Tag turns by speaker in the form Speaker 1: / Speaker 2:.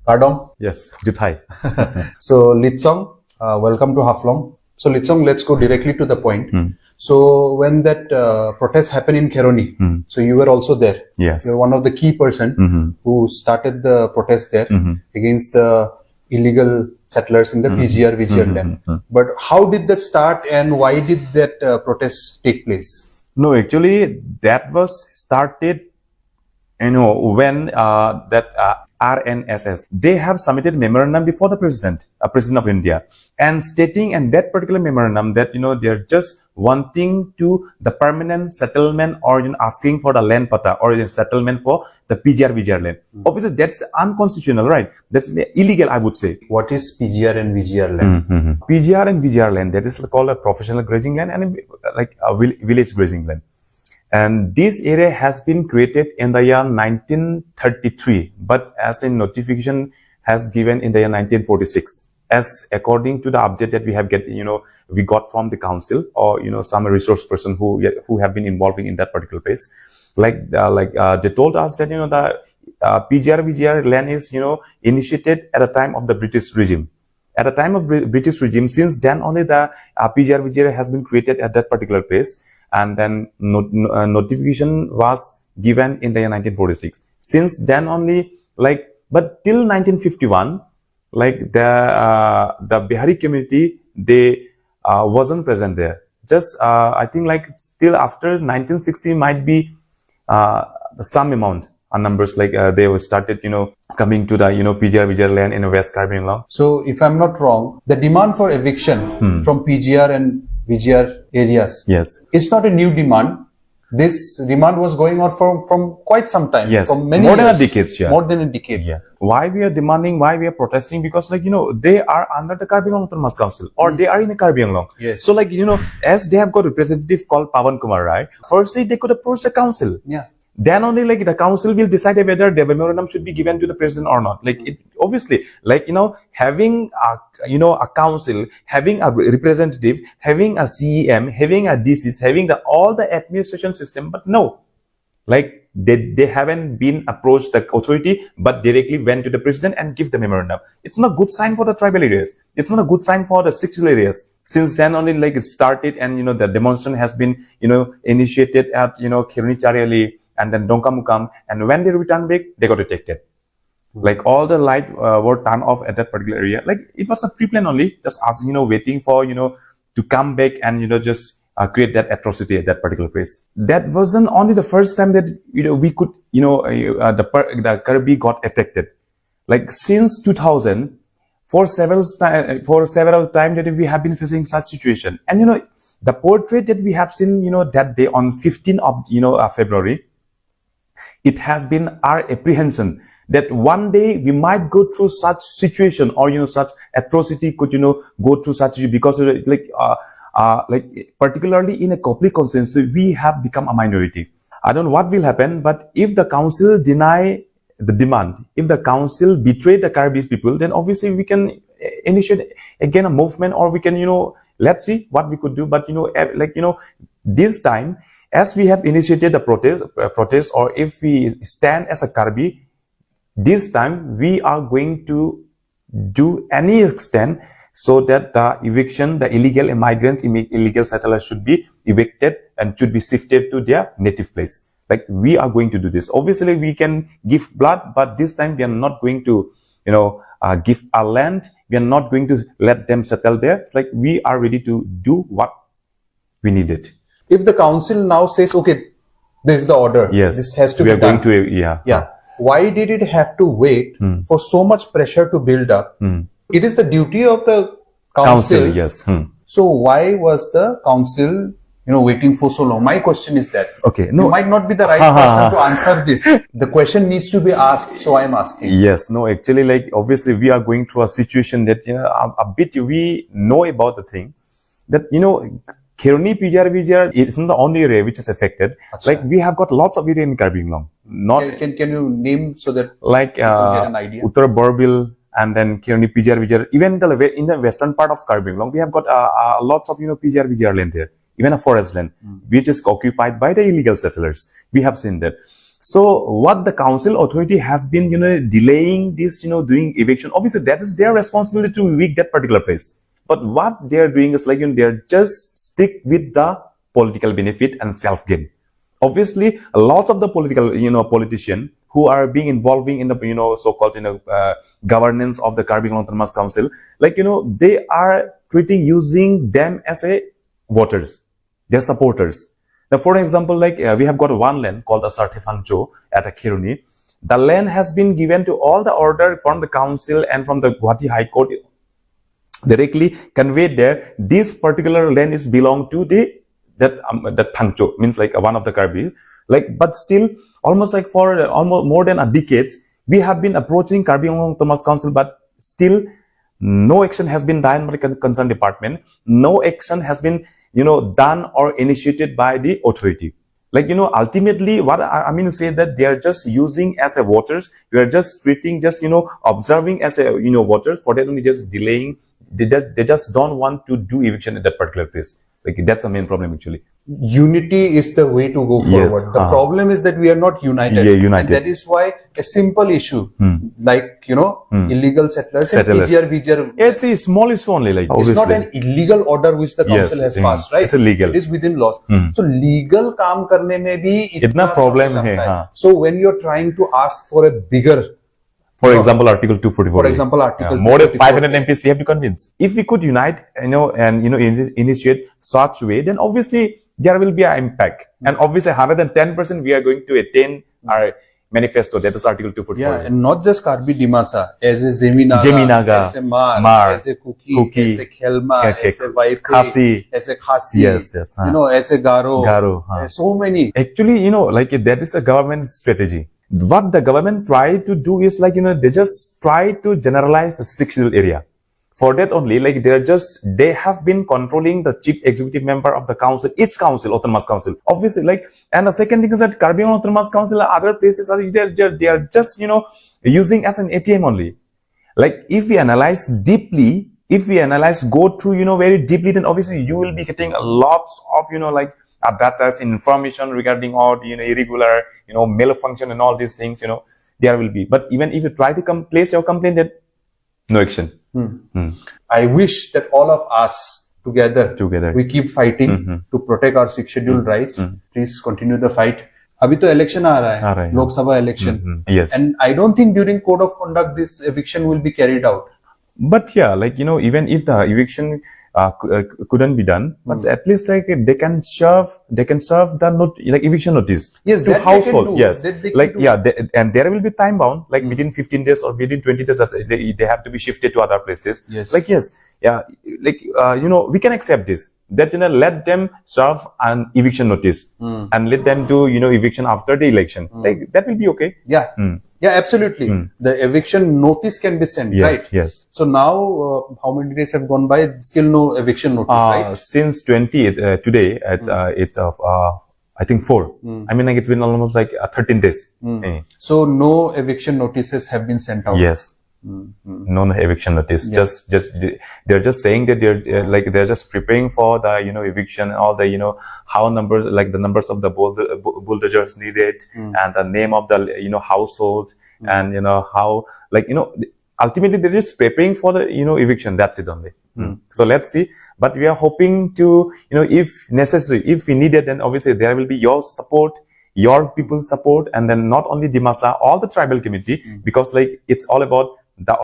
Speaker 1: Pardon?
Speaker 2: Yes, Juthai.
Speaker 1: So, Litsong, welcome to Haflong. So, Litsong, let's go directly to the point. So, when that protest happened in Kheroni, so you were also there.
Speaker 2: Yes.
Speaker 1: You're one of the key person who started the protest there against the illegal settlers in the PGR, VGR land. But how did that start and why did that protest take place?
Speaker 2: No, actually, that was started, when that RNSS, they have submitted memorandum before the president of India, and stating in that particular memorandum that, they're just wanting to the permanent settlement or asking for the land pata or settlement for the PGR, VGR land. Obviously, that's unconstitutional, right? That's illegal, I would say.
Speaker 1: What is PGR and VGR land?
Speaker 2: PGR and VGR land, that is called a professional grazing land and like a village grazing land. And this area has been created in the year 1933, but as a notification has given in the year 1946. As according to the update that we have we got from the council or some resource person who have been involving in that particular place, they told us that the PGR VGR land is initiated at the time of the British regime. At the time of British regime, since then only the PGR VGR has been created at that particular place. And then notification was given in the year 1946. Since then only, but till 1951, the Bihari community, they wasn't present there. Just I think still after 1960 might be some amount. Numbers they were started coming to the PGR VGR land in West Karbi Anglong.
Speaker 1: So if I'm not wrong, the demand for eviction from PGR and VGR areas,
Speaker 2: yes,
Speaker 1: it's not a new demand. This demand was going on from quite some time.
Speaker 2: Yes,
Speaker 1: from many
Speaker 2: more
Speaker 1: years.
Speaker 2: than a decade. Yeah.
Speaker 1: More than a decade.
Speaker 2: Yeah. Why we are demanding? Why we are protesting? Because they are under the Karbi Anglong Autonomous Council or they are in the Karbi Anglong.
Speaker 1: Yes.
Speaker 2: So as they have got a representative called Pawan Kumar Rai, firstly they could approach the council.
Speaker 1: Yeah.
Speaker 2: Then only the council will decide whether the memorandum should be given to the president or not. Obviously, having a council, having a representative, having a CEM, having a DCs, having all the administration system, but no, they haven't been approached the authority, but directly went to the president and give the memorandum. It's not a good sign for the tribal areas. It's not a good sign for the sexual areas. Since then only it started and the demonstration has been initiated at Kheroni Chariali and then Dongkamukam, and when they return back, they got detected. All the light were turned off at that particular area. It was a pre-plan only, just asking, waiting for, to come back and, just create that atrocity at that particular place. That wasn't only the first time that, we could, the Karbi got affected. Since 2000, for several times that we have been facing such situation. And, the portrait that we have seen, that day on 15th of, February, it has been our apprehension that one day we might go through such situation or such atrocity could go through such because particularly in a Kopli constituency we have become a minority. I don't know what will happen, but if the council deny the demand, if the council betray the Karbi people, then obviously we can initiate again a movement, or we can let's see what we could do. But this time, as we have initiated the protest, or if we stand as a Karbi, this time we are going to do any extent so that the eviction, the illegal immigrants, illegal settlers should be evicted and should be shifted to their native place. We are going to do this. Obviously, we can give blood, but this time we are not going to, give our land. We are not going to let them settle there. We are ready to do what we needed.
Speaker 1: If the council now says, okay, this is the order.
Speaker 2: Yes.
Speaker 1: This has to
Speaker 2: we
Speaker 1: be
Speaker 2: are
Speaker 1: done.
Speaker 2: going to, yeah.
Speaker 1: Yeah. Why did it have to wait for so much pressure to build up? It is the duty of the council.
Speaker 2: Yes.
Speaker 1: So why was the council, waiting for so long? My question is that.
Speaker 2: Okay. No.
Speaker 1: You might not be the right person to answer this. The question needs to be asked, so I am asking.
Speaker 2: Yes. No, actually, obviously we are going through a situation that, a bit we know about the thing that, Kheroni PGR VGR is not the only area which is affected.
Speaker 1: Achha.
Speaker 2: We have got lots of area in Karbi Anglong. Not
Speaker 1: Can you name so that people get an idea?
Speaker 2: Uttar Borbil and then Kheroni PGR VGR. Even in the western part of Karbi Anglong, we have got lots of PGR VGR land there. Even a forest land, which is occupied by the illegal settlers. We have seen that. So what the council authority has been, delaying this, doing eviction. Obviously, that is their responsibility to evict that particular place. But what they are doing is like, they're just stick with the political benefit and self-gain. Obviously, lots of the political, politicians who are being involving in the, so-called, governance of the Karbi Anglong Autonomous Council, like, they are using them as a voters, their supporters. Now, for example, like we have got one land called Asarte Phangcho at Khiruni. The land has been given to all the order from the council and from the Guwahati High Court directly conveyed there. This particular land is belong to that Phangcho, means like one of the Karbi. Like, but still, almost like for almost more than a decade, we have been approaching Karbi Anglong Autonomous Council, but still no action has been done by the concerned department. No action has been, done or initiated by the authority. Like, ultimately, what I mean to say that they are just using as a voters. We are just treating, just, observing as a, voters. For that only just delaying. They just don't want to do eviction at that particular place. Like, that's the main problem actually.
Speaker 1: Unity is the way to go forward.
Speaker 2: Yes,
Speaker 1: The problem is that we are not united.
Speaker 2: Yeah, united.
Speaker 1: And that is why a simple issue, like, illegal settlers and PGR.
Speaker 2: It's a small issue only, like,
Speaker 1: It's
Speaker 2: obviously.
Speaker 1: not an illegal order which the council has passed, right?
Speaker 2: It's illegal.
Speaker 1: It is within laws. So legal काम करने में भी
Speaker 2: इतना problem है, हाँ.
Speaker 1: So when you're trying to ask for a bigger,
Speaker 2: For example, Article 244.
Speaker 1: For example, Article
Speaker 2: more than
Speaker 1: 244.
Speaker 2: 500 MPs we have to convince. If we could unite, and initiate such way, then obviously there will be an impact. And obviously 110% we are going to attain our manifesto. That is Article 244.
Speaker 1: yeah, and not just Karbi Dimasa, as a Zeminaga,
Speaker 2: Zeminaga,
Speaker 1: as a Mar,
Speaker 2: Mar,
Speaker 1: as a Kuki, as a Khelma, as a Waipai,
Speaker 2: Khasi.
Speaker 1: as a Khasi,
Speaker 2: Yes,
Speaker 1: as a Garo, so many.
Speaker 2: Actually, like that is a government strategy. What the government try to do is like, they just try to generalize the 6 scheduled area. For that only, like they have been controlling the chief executive member of the council, each council, autonomous council. Obviously, like, and the second thing is that Karbi Anglong Autonomous Council and other places are, they are just, using as an ATM only. Like, if we analyze deeply, go through, very deeply, then obviously you will be getting lots of, like, data information regarding all, irregular, malfunction and all these things, there will be. But even if you try to place your complaint, then no action.
Speaker 1: I wish that all of us together we keep fighting to protect our 6 scheduled rights. Please continue the fight. अभी तो election आ रहा है, लोक सभा election.
Speaker 2: Yes.
Speaker 1: And I don't think during code of conduct this eviction will be carried out.
Speaker 2: But yeah, like, even if the eviction couldn't be done, but at least like they can serve the eviction notice
Speaker 1: Yes,
Speaker 2: to
Speaker 1: that
Speaker 2: household.
Speaker 1: they can do.
Speaker 2: Yes,
Speaker 1: That they can
Speaker 2: like,
Speaker 1: do.
Speaker 2: and there will be time bound, like within 15 days or within 20 days, they have to be shifted to other places.
Speaker 1: Yes.
Speaker 2: Like, yes, yeah, like, we can accept this. That, let them serve an eviction notice and let them do, eviction after the election. Like, that will be okay.
Speaker 1: Yeah. Yeah, absolutely. The eviction notice can be sent,
Speaker 2: Yes,
Speaker 1: right?
Speaker 2: yes.
Speaker 1: So now, how many days have gone by? Still no eviction notice, right?
Speaker 2: Since 20th, today, it's of, I think 4. I mean, like, it's been almost like 13 days.
Speaker 1: So no eviction notices have been sent out.
Speaker 2: Yes. No eviction notice.
Speaker 1: Yeah.
Speaker 2: They're just saying that they're just preparing for the, eviction and all the, how numbers, like the numbers of the bulldozers needed and the name of the, household and, how, like, ultimately they're just preparing for the, eviction. That's it only. So let's see. But we are hoping to, if necessary, if we need it, then obviously there will be your support, your people's support, and then not only Dimasa, all the tribal community, because like it's all about the